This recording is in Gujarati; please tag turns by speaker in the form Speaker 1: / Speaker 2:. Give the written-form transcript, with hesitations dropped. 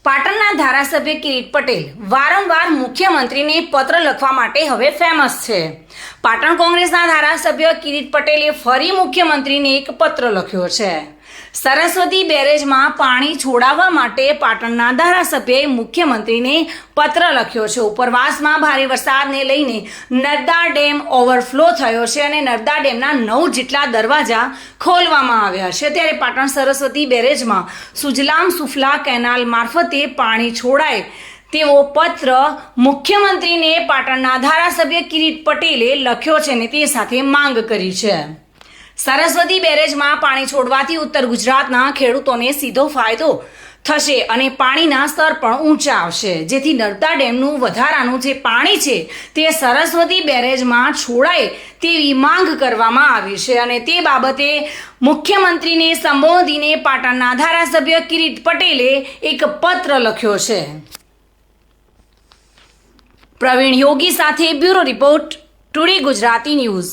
Speaker 1: પાટણના ધારાસભ્ય કિરીટ પટેલ વારંવાર મુખ્યમંત્રીને પત્ર લખવા માટે હવે ફેમસ છે। પાટણ કોંગ્રેસના ધારાસભ્ય કિરીટ પટેલે ફરી મુખ્યમંત્રીને એક પત્ર લખ્યો છે। સરસ્વતી બેરેજમાં પાણી છોડાવવા માટે પાટણના ધારાસભ્યએ મુખ્યમંત્રીને પત્ર લખ્યો છે। ઉપરવાસમાં ભારે વરસાદને લઈને નર્મદા ડેમ ઓવરફ્લો થયો છે અને નર્મદા ડેમના 9 જેટલા દરવાજા ખોલવામાં આવ્યા છે। ત્યારે પાટણ સરસ્વતી બેરેજમાં સુજલામ સુફલા કેનાલ મારફતે પાણી છોડાય તેવો પત્ર મુખ્યમંત્રીને પાટણના ધારાસભ્ય કિરીટ પટેલે લખ્યો છે અને તે સાથે માંગ કરી છે। સરસ્વતી બેરેજમાં પાણી છોડવાથી ઉત્તર ગુજરાતના ખેડૂતોને સીધો ફાયદો થશે અને પાણીના સ્તર પણ ઊંચા આવશે, જેથી નર્મદા ડેમનું વધારાનું જે પાણી છે તે સરસ્વતી બેરેજમાં છોડાય તેવી માંગ કરવામાં આવી છે અને તે બાબતે મુખ્યમંત્રીને સંબોધીને પાટણના ધારાસભ્ય કિરીટ પટેલે એક પત્ર લખ્યો છે। પ્રવીણ યોગી સાથે bureau report, today Gujarati news.